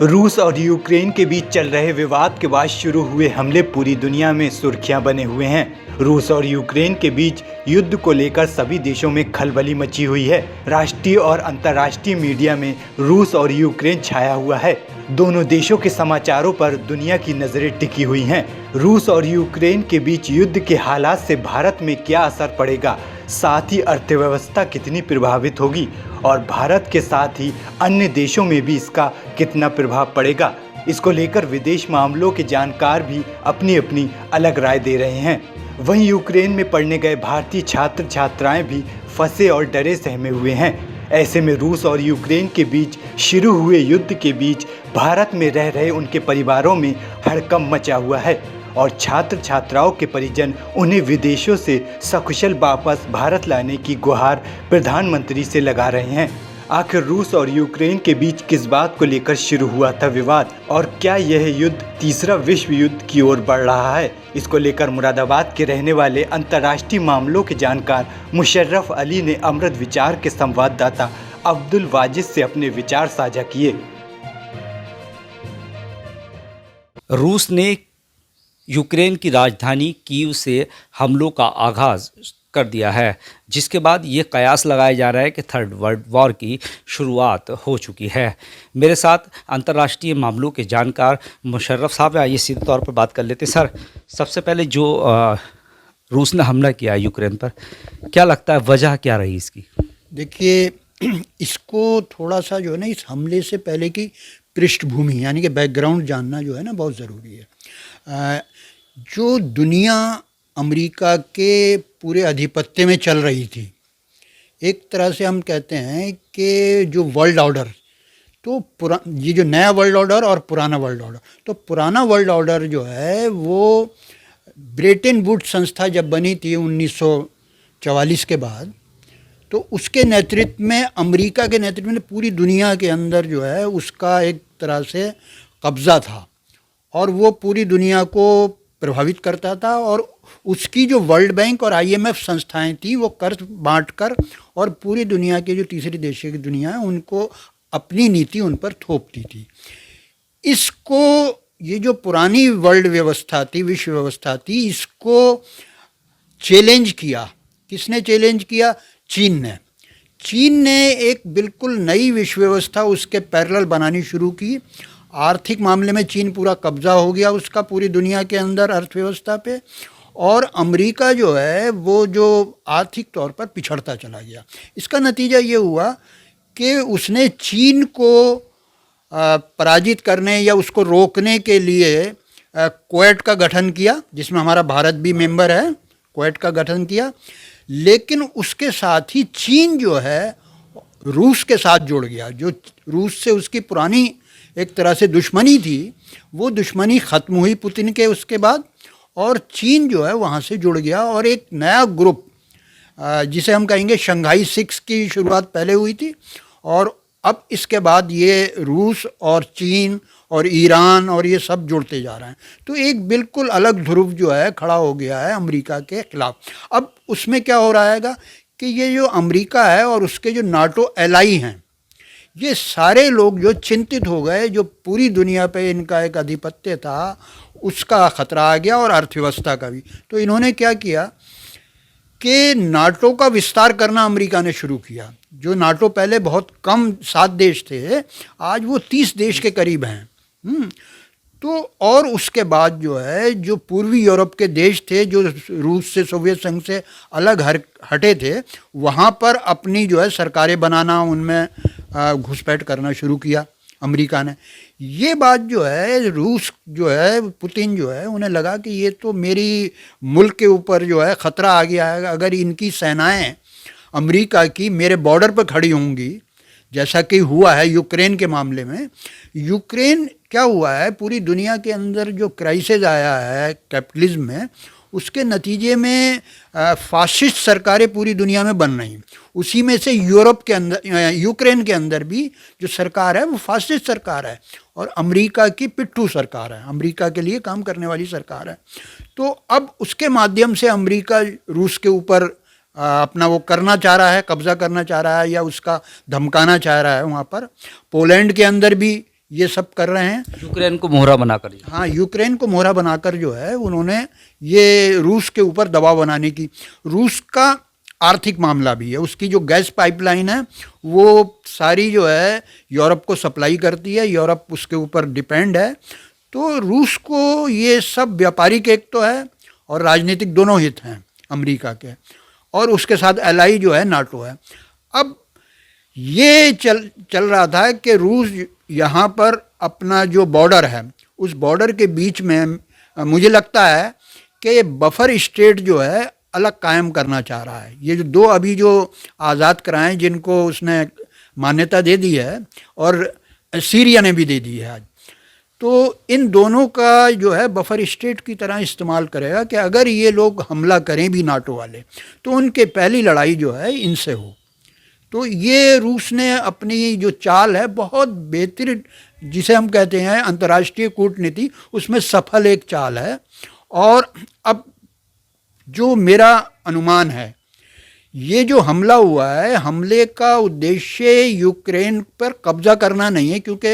रूस और यूक्रेन के बीच चल रहे विवाद के बाद शुरू हुए हमले पूरी दुनिया में सुर्खियां बने हुए हैं। रूस और यूक्रेन के बीच युद्ध को लेकर सभी देशों में खलबली मची हुई है। राष्ट्रीय और अंतर्राष्ट्रीय मीडिया में रूस और यूक्रेन छाया हुआ है। दोनों देशों के समाचारों पर दुनिया की नजरें टिकी हुई हैं। रूस और यूक्रेन के बीच युद्ध के हालात से भारत में क्या असर पड़ेगा, साथ ही अर्थव्यवस्था कितनी प्रभावित होगी और भारत के साथ ही अन्य देशों में भी इसका कितना प्रभाव पड़ेगा, इसको लेकर विदेश मामलों के जानकार भी अपनी अपनी अलग राय दे रहे हैं। वहीं यूक्रेन में पढ़ने गए भारतीय छात्र छात्राएं भी फंसे और डरे सहमे हुए हैं। ऐसे में रूस और यूक्रेन के बीच शुरू हुए युद्ध के बीच भारत में रह रहे उनके परिवारों में हड़कंप मचा हुआ है और छात्र छात्राओं के परिजन उन्हें विदेशों से सकुशल वापस भारत लाने की गुहार प्रधानमंत्री से लगा रहे हैं। आखिर रूस और यूक्रेन के बीच किस बात को लेकर शुरू हुआ था विवाद और क्या यह युद्ध तीसरा विश्व युद्ध की ओर बढ़ रहा है, इसको लेकर मुरादाबाद के रहने वाले अंतर्राष्ट्रीय मामलों के जानकार मुशर्रफ अली ने अमृत विचार के संवाददाता अब्दुल वाजिद से अपने विचार साझा किए। रूस ने यूक्रेन की राजधानी कीव से हमलों का आगाज़ कर दिया है, जिसके बाद ये कयास लगाया जा रहा है कि थर्ड वर्ल्ड वॉर की शुरुआत हो चुकी है। मेरे साथ अंतर्राष्ट्रीय मामलों के जानकार मुशर्रफ साहब हैं। आइए सीधे तौर पर बात कर लेते हैं। सर, सबसे पहले जो रूस ने हमला किया यूक्रेन पर, क्या लगता है वजह क्या रही इसकी? देखिए, इसको थोड़ा सा जो है ना, इस हमले से पहले की पृष्ठभूमि यानी कि बैकग्राउंड जानना जो है ना बहुत ज़रूरी है। जो दुनिया अमेरिका के पूरे आधिपत्य में चल रही थी, एक तरह से हम कहते हैं कि जो वर्ल्ड ऑर्डर, तो ये जो नया वर्ल्ड ऑर्डर और पुराना वर्ल्ड ऑर्डर, तो पुराना वर्ल्ड ऑर्डर जो है वो ब्रेटन वुड्स संस्था जब बनी थी 1944 के बाद, तो उसके नेतृत्व में, अमेरिका के नेतृत्व में पूरी दुनिया के अंदर जो है उसका एक तरह से कब्ज़ा था और वो पूरी दुनिया को प्रभावित करता था। और उसकी जो वर्ल्ड बैंक और IMF संस्थाएं थी वो कर्ज बांटकर और पूरी दुनिया के जो तीसरी देशों की दुनिया है उनको अपनी नीति उन पर थोपती थी। इसको, ये जो पुरानी वर्ल्ड व्यवस्था थी, विश्व व्यवस्था थी, इसको चैलेंज किया। किसने चैलेंज किया? चीन ने एक बिल्कुल नई विश्व व्यवस्था उसके पैरेलल बनानी शुरू की। आर्थिक मामले में चीन पूरा कब्जा हो गया उसका पूरी दुनिया के अंदर अर्थव्यवस्था पे, और अमेरिका जो है वो जो आर्थिक तौर पर पिछड़ता चला गया। इसका नतीजा ये हुआ कि उसने चीन को पराजित करने या उसको रोकने के लिए क्वेट का गठन किया, जिसमें हमारा भारत भी मेंबर है। क्वेट का गठन किया, लेकिन उसके साथ ही चीन जो है रूस के साथ जुड़ गया। जो रूस से उसकी पुरानी एक तरह से दुश्मनी थी, वो दुश्मनी ख़त्म हुई पुतिन के उसके बाद, और चीन जो है वहाँ से जुड़ गया और एक नया ग्रुप, जिसे हम कहेंगे शंघाई सिक्स की शुरुआत पहले हुई थी, और अब इसके बाद ये रूस और चीन और ईरान और ये सब जुड़ते जा रहे हैं। तो एक बिल्कुल अलग ध्रुव जो है खड़ा हो गया है अमेरिका के खिलाफ। अब उसमें क्या हो रहा है कि ये जो अमेरिका है और उसके जो नाटो एलाई हैं, ये सारे लोग जो चिंतित हो गए, जो पूरी दुनिया पे इनका एक आधिपत्य था उसका ख़तरा आ गया और अर्थव्यवस्था का भी। तो इन्होंने क्या किया कि नाटो का विस्तार करना अमेरिका ने शुरू किया। जो नाटो पहले बहुत कम 7 देश थे, आज वो 30 देश के करीब हैं। तो और उसके बाद जो है जो पूर्वी यूरोप के देश थे, जो रूस से, सोवियत संघ से अलग हटे थे, वहाँ पर अपनी जो है सरकारें बनाना, उनमें घुसपैठ करना शुरू किया अमेरिका ने। ये बात जो है, रूस जो है, पुतिन जो है, उन्हें लगा कि ये तो मेरी मुल्क के ऊपर जो है ख़तरा आ गया है। अगर इनकी सेनाएं अमेरिका की मेरे बॉर्डर पर खड़ी होंगी, जैसा कि हुआ है यूक्रेन के मामले में। यूक्रेन क्या हुआ है, पूरी दुनिया के अंदर जो क्राइसिस आया है कैपिटलिज्म में, उसके नतीजे में फाशिस्ट सरकारें पूरी दुनिया में बन रही। उसी में से यूरोप के अंदर, यूक्रेन के अंदर भी जो सरकार है वो फाशिस्ट सरकार है और अमेरिका की पिट्ठू सरकार है, अमेरिका के लिए काम करने वाली सरकार है। तो अब उसके माध्यम से अमेरिका रूस के ऊपर अपना वो करना चाह रहा है, कब्ज़ा करना चाह रहा है या उसका धमकाना चाह रहा है। वहाँ पर पोलैंड के अंदर भी ये सब कर रहे हैं। यूक्रेन को मोहरा बनाकर। हाँ, यूक्रेन को मोहरा बनाकर जो है उन्होंने ये रूस के ऊपर दबाव बनाने की, रूस का आर्थिक मामला भी है, उसकी जो गैस पाइपलाइन है वो सारी जो है यूरोप को सप्लाई करती है, यूरोप उसके ऊपर डिपेंड है। तो रूस को ये सब व्यापारिक एक तो है और राजनीतिक दोनों हित हैं अमेरिका के, और उसके साथ एलाई जो है नाटो है। अब ये चल रहा था कि रूस यहाँ पर अपना जो बॉर्डर है उस बॉर्डर के बीच में मुझे लगता है कि बफर स्टेट जो है अलग कायम करना चाह रहा है। ये जो दो अभी जो आज़ाद कराएं जिनको उसने मान्यता दे दी है और सीरिया ने भी दे दी है आज, तो इन दोनों का जो है बफर स्टेट की तरह इस्तेमाल करेगा कि अगर ये लोग हमला करें भी नाटो वाले तो उनके पहली लड़ाई जो है इनसे हो। तो ये रूस ने अपनी जो चाल है बहुत बेहतरीन, जिसे हम कहते हैं अंतर्राष्ट्रीय कूटनीति, उसमें सफल एक चाल है। और अब जो मेरा अनुमान है, ये जो हमला हुआ है, हमले का उद्देश्य यूक्रेन पर कब्जा करना नहीं है, क्योंकि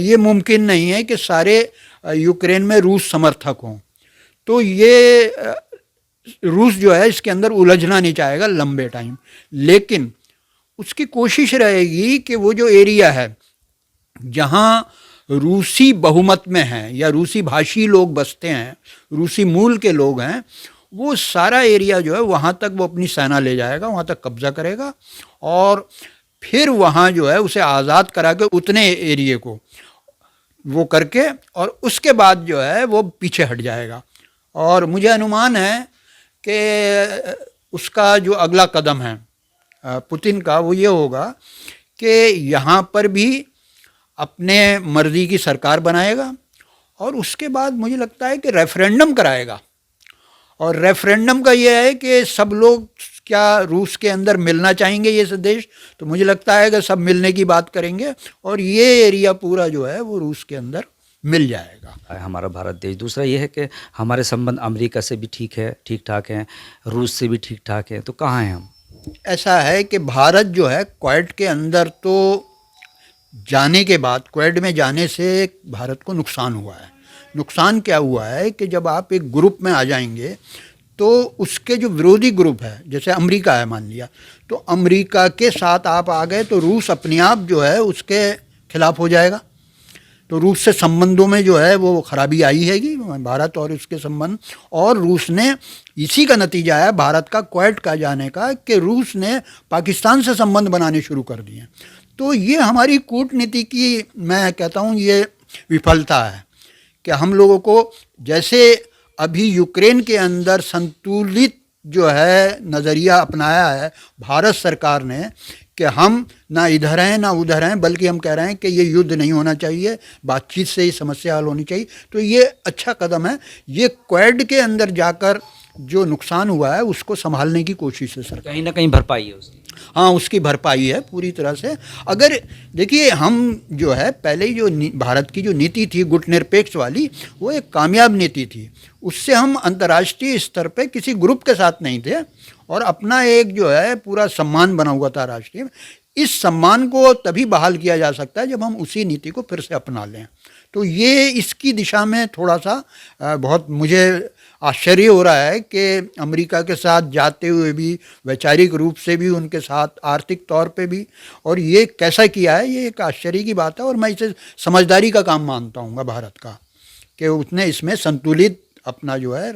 ये मुमकिन नहीं है कि सारे यूक्रेन में रूस समर्थक हों। तो ये रूस जो है इसके अंदर उलझना नहीं चाहेगा लंबे टाइम, लेकिन उसकी कोशिश रहेगी कि वो जो एरिया है जहाँ रूसी बहुमत में हैं या रूसी भाषी लोग बसते हैं, रूसी मूल के लोग हैं, वो सारा एरिया जो है वहाँ तक वो अपनी सेना ले जाएगा, वहाँ तक कब्जा करेगा और फिर वहाँ जो है उसे आज़ाद करा के उतने एरिए को वो करके और उसके बाद जो है वो पीछे हट जाएगा। और मुझे अनुमान है कि उसका जो अगला कदम है पुतिन का वो ये होगा कि यहाँ पर भी अपने मर्जी की सरकार बनाएगा और उसके बाद मुझे लगता है कि रेफरेंडम कराएगा। और रेफरेंडम का ये है कि सब लोग क्या रूस के अंदर मिलना चाहेंगे ये सब देश, तो मुझे लगता है कि सब मिलने की बात करेंगे और ये एरिया पूरा जो है वो रूस के अंदर मिल जाएगा। हमारा भारत देश। दूसरा ये है कि हमारे संबंध अमेरिका से भी ठीक ठाक हैं, रूस से भी ठीक ठाक हैं, तो कहाँ हैं हम? ऐसा है कि भारत जो है क्वेड के अंदर तो जाने के बाद, क्वेड में जाने से भारत को नुकसान हुआ है। नुकसान क्या हुआ है कि जब आप एक ग्रुप में आ जाएंगे तो उसके जो विरोधी ग्रुप है, जैसे अमेरिका है मान लिया, तो अमेरिका के साथ आप आ गए तो रूस अपने आप जो है उसके खिलाफ हो जाएगा। तो रूस से संबंधों में जो है वो खराबी आई हैगी भारत और उसके संबंध, और रूस ने, इसी का नतीजा है भारत का क्वेड का जाने का कि रूस ने पाकिस्तान से संबंध बनाने शुरू कर दिए। तो ये हमारी कूटनीति की, मैं कहता हूँ ये विफलता है कि हम लोगों को, जैसे अभी यूक्रेन के अंदर संतुलित जो है नज़रिया अपनाया है भारत सरकार ने कि हम ना इधर हैं ना उधर हैं, बल्कि हम कह रहे हैं कि ये युद्ध नहीं होना चाहिए, बातचीत से ही समस्या हल होनी चाहिए। तो ये अच्छा कदम है। ये क्वेड के अंदर जाकर जो नुकसान हुआ है उसको संभालने की कोशिश है सर, कहीं ना कहीं भरपाई है उसकी। हाँ, उसकी भरपाई है पूरी तरह से। अगर देखिए हम जो है पहले ही जो भारत की जो नीति थी गुटनिरपेक्ष वाली, वो एक कामयाब नीति थी। उससे हम अंतर्राष्ट्रीय स्तर पे किसी ग्रुप के साथ नहीं थे और अपना एक जो है पूरा सम्मान बना हुआ था राष्ट्रीय। इस सम्मान को तभी बहाल किया जा सकता है जब हम उसी नीति को फिर से अपना लें। तो ये इसकी दिशा में थोड़ा सा बहुत मुझे आश्चर्य हो रहा है कि अमेरिका के साथ जाते हुए भी, वैचारिक रूप से भी, उनके साथ आर्थिक तौर पे भी, और ये कैसा किया है, ये एक आश्चर्य की बात है। और मैं इसे समझदारी का काम मानता हूँ भारत का कि उसने इसमें संतुलित अपना जो है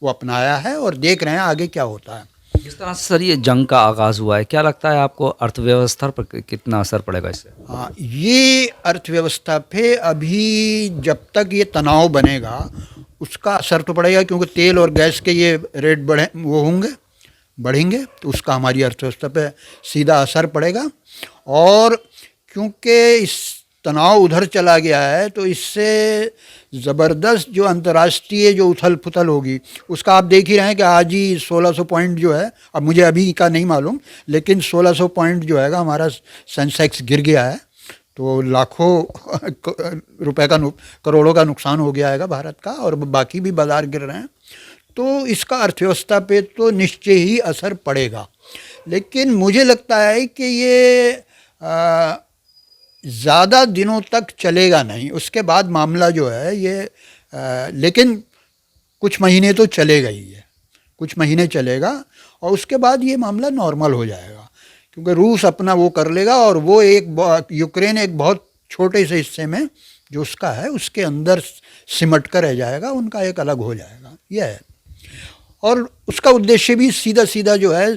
वो अपनाया है और देख रहे हैं आगे क्या होता है। जिस तरह से सर ये जंग का आगाज़ हुआ है, क्या लगता है आपको अर्थव्यवस्था पर कितना असर पड़ेगा इससे? हाँ, ये अर्थव्यवस्था पे अभी जब तक ये तनाव बनेगा उसका असर तो पड़ेगा, क्योंकि तेल और गैस के ये रेट बढ़ेंगे तो उसका हमारी अर्थव्यवस्था पे सीधा असर पड़ेगा। और क्योंकि इस तनाव उधर चला गया है तो इससे ज़बरदस्त जो अंतर्राष्ट्रीय जो उथल पुथल होगी उसका आप देख ही रहे हैं कि आज ही 1600 पॉइंट जो है, अब मुझे अभी का नहीं मालूम, लेकिन 1600 पॉइंट जो है हमारा सेंसेक्स गिर गया है। तो लाखों रुपए का करोड़ों का नुकसान हो गया है भारत का, और बाकी भी बाज़ार गिर रहे हैं। तो इसका अर्थव्यवस्था पे तो निश्चय ही असर पड़ेगा। लेकिन मुझे लगता है कि ये ज़्यादा दिनों तक चलेगा नहीं, उसके बाद मामला जो है ये लेकिन कुछ महीने तो चलेगा ही है, कुछ महीने चलेगा और उसके बाद ये मामला नॉर्मल हो जाएगा, क्योंकि रूस अपना वो कर लेगा और वो यूक्रेन एक बहुत छोटे से हिस्से में जो उसका है उसके अंदर सिमट कर रह जाएगा, उनका एक अलग हो जाएगा, यह है। और उसका उद्देश्य भी सीधा सीधा जो है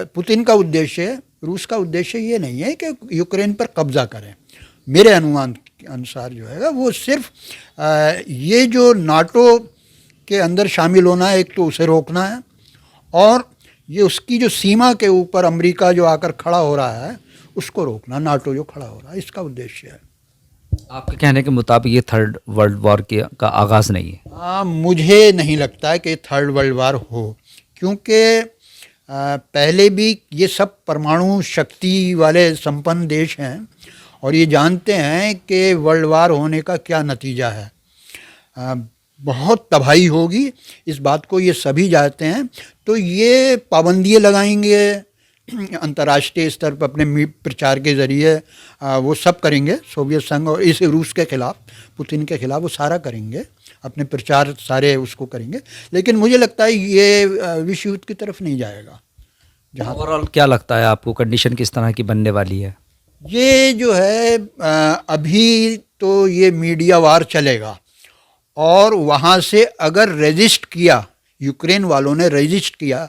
पुतिन का उद्देश्य, रूस का उद्देश्य ये नहीं है कि यूक्रेन पर कब्ज़ा करें। मेरे अनुमान के अनुसार जो है वो सिर्फ ये जो नाटो के अंदर शामिल होना है, एक तो उसे रोकना है, और ये उसकी जो सीमा के ऊपर अमेरिका जो आकर खड़ा हो रहा है उसको रोकना, नाटो जो खड़ा हो रहा है, इसका उद्देश्य है। आपके कहने के मुताबिक ये थर्ड वर्ल्ड वॉर का आगाज़ नहीं है? मुझे नहीं लगता है कि थर्ड वर्ल्ड वार हो, क्योंकि पहले भी ये सब परमाणु शक्ति वाले संपन्न देश हैं और ये जानते हैं कि वर्ल्ड वार होने का क्या नतीजा है। बहुत तबाही होगी, इस बात को ये सभी जानते हैं, तो ये पाबंदियाँ लगाएंगे अंतर्राष्ट्रीय स्तर पर अपने प्रचार के ज़रिए, वो सब करेंगे, सोवियत संघ और इस रूस के ख़िलाफ़, पुतिन के ख़िलाफ़ वो सारा करेंगे, अपने प्रचार सारे उसको करेंगे, लेकिन मुझे लगता है ये विश्व युद्ध की तरफ नहीं जाएगा। जहाँ ओवरऑल क्या लगता है आपको, कंडीशन किस तरह की बनने वाली है? ये जो है अभी तो ये मीडिया वार चलेगा और वहाँ से अगर रेजिस्ट किया, यूक्रेन वालों ने रेजिस्ट किया,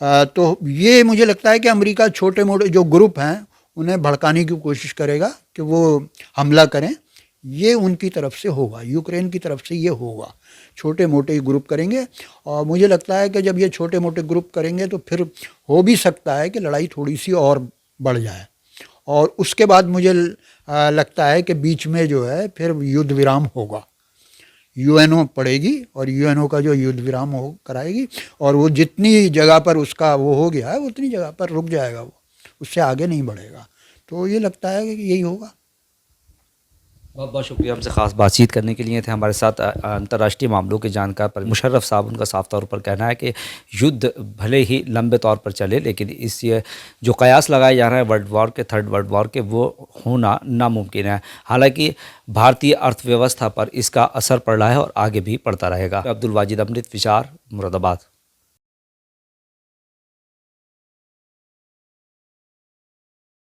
तो ये मुझे लगता है कि अमेरिका छोटे मोटे जो ग्रुप हैं उन्हें भड़काने की कोशिश करेगा कि वो हमला करें। ये उनकी तरफ से होगा, यूक्रेन की तरफ से ये होगा, छोटे मोटे ग्रुप करेंगे। और मुझे लगता है कि जब ये छोटे मोटे ग्रुप करेंगे तो फिर हो भी सकता है कि लड़ाई थोड़ी सी और बढ़ जाए, और उसके बाद मुझे लगता है कि बीच में जो है फिर युद्ध विराम होगा, यूएनओ पड़ेगी और यूएनओ का जो युद्ध विराम हो कराएगी, और वो जितनी जगह पर उसका वो हो गया है उतनी जगह पर रुक जाएगा, वो उससे आगे नहीं बढ़ेगा। तो ये लगता है कि यही होगा। बहुत बहुत शुक्रिया हमसे ख़ास बातचीत करने के लिए। थे हमारे साथ अंतर्राष्ट्रीय मामलों के जानकार पर मुशर्रफ साहब। उनका साफ तौर पर कहना है कि युद्ध भले ही लंबे तौर पर चले, लेकिन इस जो कयास लगाए जा रहे हैं वर्ल्ड वॉर के, थर्ड वर्ल्ड वॉर के, वो होना नामुमकिन है। हालांकि भारतीय अर्थव्यवस्था पर इसका असर पड़ रहा है और आगे भी पड़ता रहेगा। अब्दुल वाजिद अमृत, विचार, मुरादाबाद।